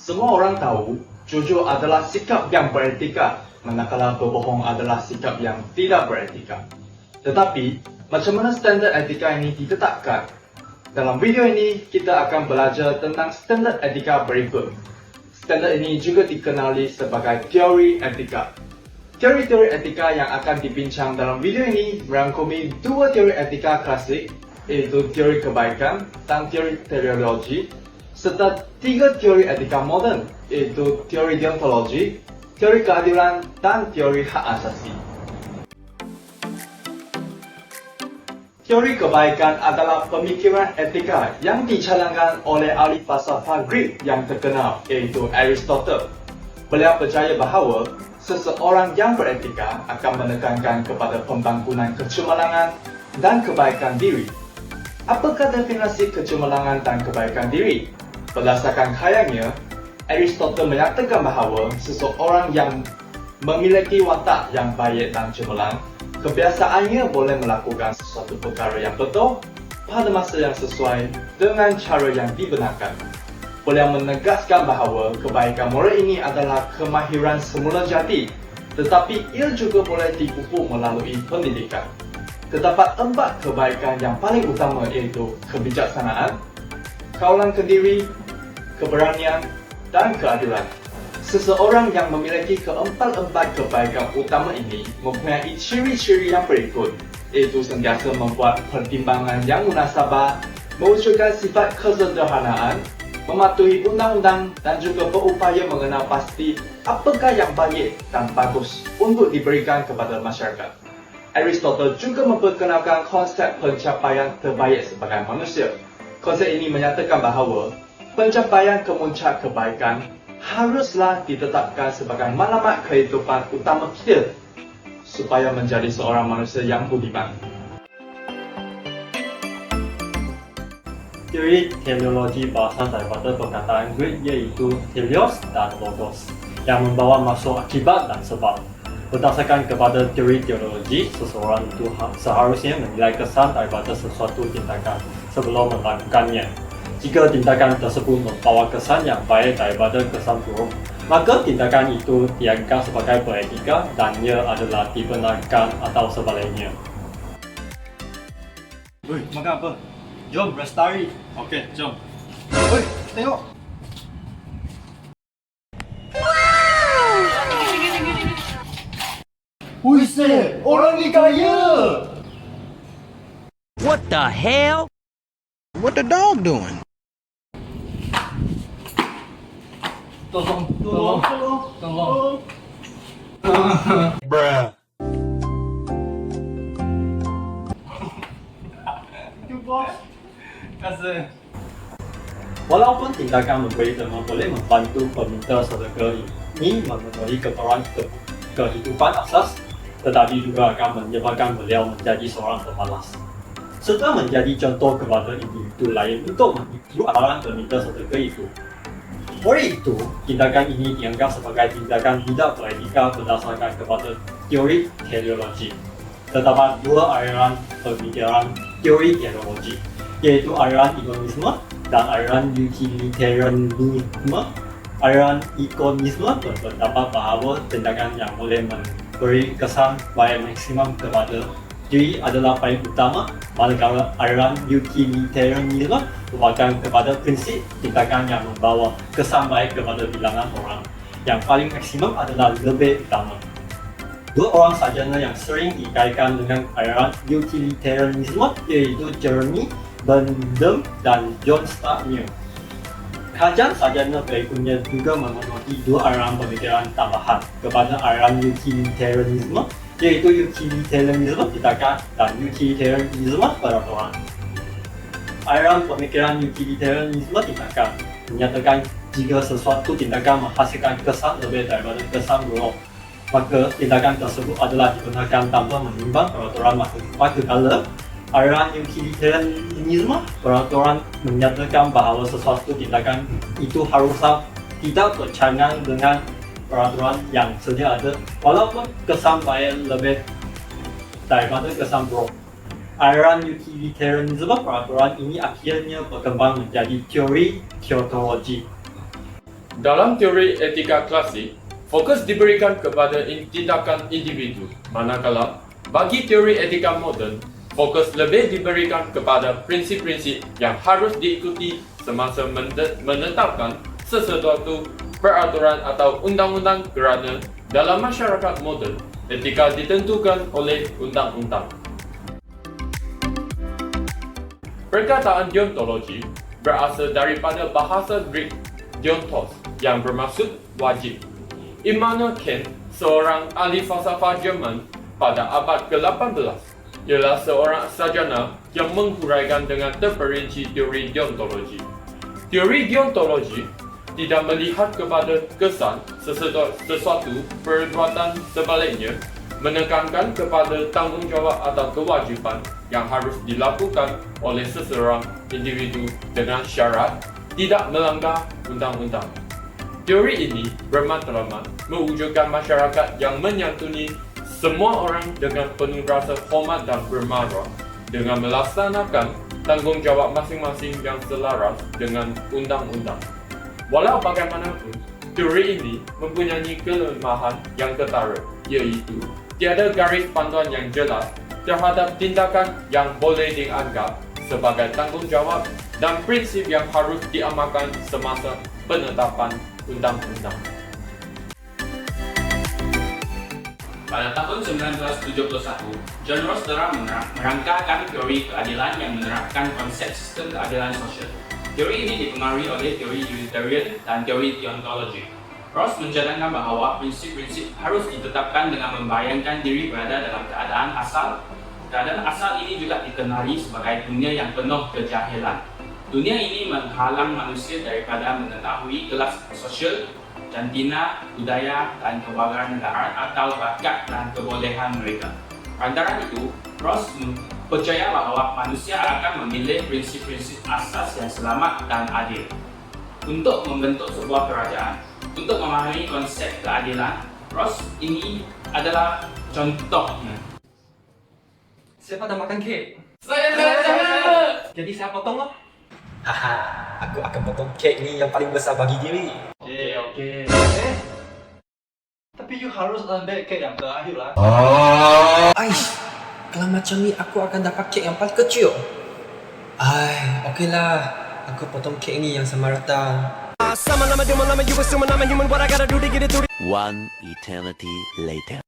Semua orang tahu, jujur adalah sikap yang beretika, manakala berbohong adalah sikap yang tidak beretika. Tetapi, macam mana standard etika ini ditetapkan? Dalam video ini, kita akan belajar tentang standard etika berikut. Standard ini juga dikenali sebagai teori etika. Teori-teori etika yang akan dibincang dalam video ini merangkumi dua teori etika klasik, iaitu teori kebaikan dan teori teleologi, serta tiga teori etika moden, iaitu teori deontologi, teori keadilan, dan teori hak asasi. Teori kebaikan adalah pemikiran etika yang dicadangkan oleh ahli falsafah Greek yang terkenal, iaitu Aristotle. Beliau percaya bahawa seseorang yang beretika akan menekankan kepada pembangunan kecemerlangan dan kebaikan diri. Apakah definisi kecemerlangan dan kebaikan diri? Berdasarkan khayalnya, Aristotle menyatakan bahawa seseorang yang memiliki watak yang baik dan cemerlang, kebiasaannya boleh melakukan sesuatu perkara yang betul pada masa yang sesuai dengan cara yang dibenarkan. Beliau menegaskan bahawa kebaikan moral ini adalah kemahiran semula jadi, tetapi ia juga boleh dipupuk melalui pendidikan. Terdapat 4 kebaikan yang paling utama, iaitu kebijaksanaan, kawalan kediri, keberanian, dan keadilan. Seseorang yang memiliki keempat-empat kebaikan utama ini mempunyai ciri-ciri yang berikut, iaitu sentiasa membuat pertimbangan yang munasabah, mewujudkan sifat kesederhanaan, mematuhi undang-undang, dan juga berupaya mengenal pasti apakah yang baik dan bagus untuk diberikan kepada masyarakat. Aristotle juga memperkenalkan konsep pencapaian terbaik sebagai manusia. Konsep ini menyatakan bahawa pencapaian kemuncak kebaikan haruslah ditetapkan sebagai matlamat kehidupan utama kita supaya menjadi seorang manusia yang budiman. Teori teleologi berasal daripada perkataan Greek iaitu teleos dan logos yang membawa maksud akibat dan sebab. Berdasarkan kepada teori teologi, seseorang itu seharusnya menilai kesan daripada sesuatu tindakan sebelum melakukannya. Jika tindakan tersebut membawa kesan yang baik daripada kesan buruk, maka tindakan itu dianggap sebagai beretika dan ia adalah dibenarkan atau sebaliknya. Woi, makan apa? Jom, Restari. Okey, jom. Woi, tengok. Buset, orang ni kaya. What the hell? What the dog doing? Tolong. Bruh. Tu bos. Kasih. Walaupun tindakan memberi teman boleh membantu peminta sedekah ini memenuhi keperluan kehidupan asas, tetapi juga akan menyebabkan beliau menjadi seorang pemalas, serta menjadi contoh kepada individu lain untuk mengikuti arahan peminta sedekah itu. Oleh itu, tindakan ini dianggap sebagai tindakan tidak beretika berdasarkan kepada teori teleologi. Terdapat dua aliran pemikiran teori teleologi, yaitu aliran ikonisme dan aliran utilitarianisme. Aliran ikonisme berpendapat bahawa tindakan yang boleh memberi kesan baik maksimum kepada diri adalah paling utama, manakala aliran utilitarianisme merupakan kepada prinsip tindakan yang membawa kesan baik kepada bilangan orang. Yang paling maksimum adalah lebih utama. Dua orang sarjana yang sering dikaitkan dengan aliran utilitarianisme iaitu Jeremy Bentham dan John Stuart Mill. Kajian sarjana berikutnya juga memenuhi dua aliran pemikiran tambahan kepada aliran utilitarianisme, iaitu utilitarianisme tindakan dan utilitarianisme peraturan. Aliran pemikiran utilitarianisme tindakan menyatakan jika sesuatu tindakan menghasilkan kesan lebih daripada kesan buruk, maka tindakan tersebut adalah dibenarkan tanpa menimbang peraturan manakala aliran utilitarianisme peraturan menyatakan bahawa sesuatu tindakan itu haruslah tidak bercanggah dengan peraturan yang sedia ada, walaupun kesan baik lebih daripada kesan buruk. Aliran utilitarianisme peraturan ini akhirnya berkembang menjadi teori teotologi. Dalam teori etika klasik, fokus diberikan kepada tindakan individu, manakala bagi teori etika moden, fokus lebih diberikan kepada prinsip-prinsip yang harus diikuti semasa menetapkan sesuatu peraturan atau undang-undang, kerana dalam masyarakat moden, etika ditentukan oleh undang-undang. Perkataan deontologi berasal daripada bahasa Greek deontos yang bermaksud wajib. Immanuel Kant, seorang ahli falsafah Jerman pada abad ke-18, ialah seorang sarjana yang menghuraikan dengan terperinci teori deontologi. Teori deontologi tidak melihat kepada kesan sesuatu perbuatan, sebaliknya menekankan kepada tanggungjawab atau kewajipan yang harus dilakukan oleh seseorang individu dengan syarat tidak melanggar undang-undang. Teori ini bermatlamat mewujudkan masyarakat yang menyantuni semua orang dengan penuh rasa hormat dan bermarah dengan melaksanakan tanggungjawab masing-masing yang selaras dengan undang-undang. Walau bagaimanapun, teori ini mempunyai kelemahan yang ketara, iaitu tiada garis panduan yang jelas terhadap tindakan yang boleh dianggap sebagai tanggungjawab dan prinsip yang harus diamalkan semasa penetapan undang-undang. Pada tahun 1971, John Rawls telah merangkakan teori keadilan yang menerapkan konsep sistem keadilan sosial. Teori ini dipengaruhi oleh teori utilitarian dan teori deontologi. Rawls menjalankan bahawa prinsip-prinsip harus ditetapkan dengan membayangkan diri berada dalam keadaan asal. Keadaan asal ini juga dikenali sebagai dunia yang penuh kejahilan. Dunia ini menghalang manusia daripada mengetahui kelas sosial, jantina, budaya dan kewarganegaraan atau bakat dan kebolehan mereka. Antara itu, Rawls percaya bahawa manusia akan memilih prinsip-prinsip asas yang selamat dan adil untuk membentuk sebuah kerajaan. Untuk memahami konsep keadilan, Rawls ini adalah contohnya. Siapa dah makan kek? Saya. Jadi saya potong lah. Haha, aku akan potong kek ni yang paling besar bagi diri. Okey. Tapi you harus ambil kek yang terakhir lah. Aish, kalau macam ni aku akan dapat kek yang paling kecil. Okeylah. Aku potong kek ni yang sama rata. One eternity later.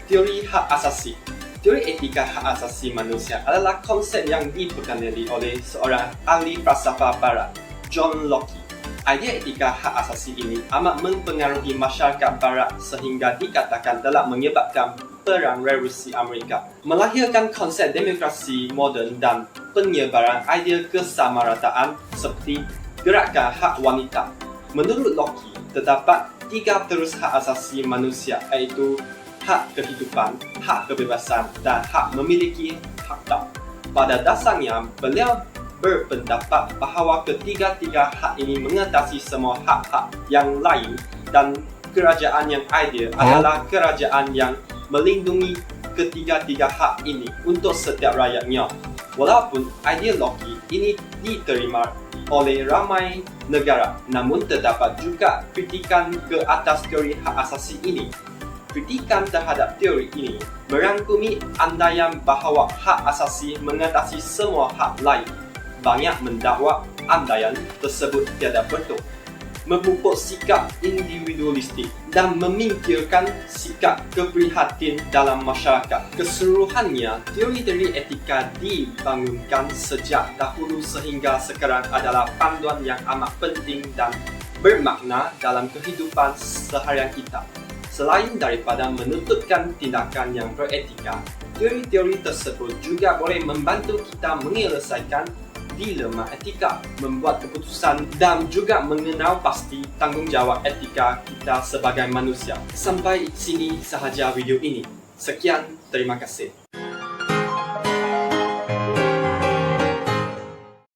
Teori hak asasi. Teori etika hak asasi manusia adalah konsep yang diperkenali oleh seorang ahli falsafah barat, John Locke. Idea etika hak asasi ini amat mempengaruhi masyarakat barat sehingga dikatakan telah menyebabkan Perang Revolusi Amerika, melahirkan konsep demokrasi moden dan penyebaran idea kesamarataan seperti gerakan hak wanita. Menurut Locke, terdapat 3 terus hak asasi manusia, iaitu hak kehidupan, hak kebebasan dan hak memiliki harta. Pada dasarnya, beliau berpendapat bahawa ketiga-tiga hak ini mengatasi semua hak-hak yang lain dan kerajaan yang ideal adalah kerajaan yang melindungi ketiga-tiga hak ini untuk setiap rakyatnya. Walaupun ideologi ini diterima oleh ramai negara, namun terdapat juga kritikan ke atas teori hak asasi ini. Kritikan terhadap teori ini merangkumi andaian bahawa hak asasi mengatasi semua hak lain. Banyak mendakwa andaian tersebut tiada betul, memupuk sikap individualistik dan memingkirkan sikap keprihatin dalam masyarakat. Keseluruhannya, teori-teori etika dibangunkan sejak dahulu sehingga sekarang adalah panduan yang amat penting dan bermakna dalam kehidupan seharian kita. Selain daripada menutupkan tindakan yang beretika, teori-teori tersebut juga boleh membantu kita menyelesaikan dilema etika, membuat keputusan dan juga mengenal pasti tanggungjawab etika kita sebagai manusia. Sampai sini sahaja video ini. Sekian, terima kasih.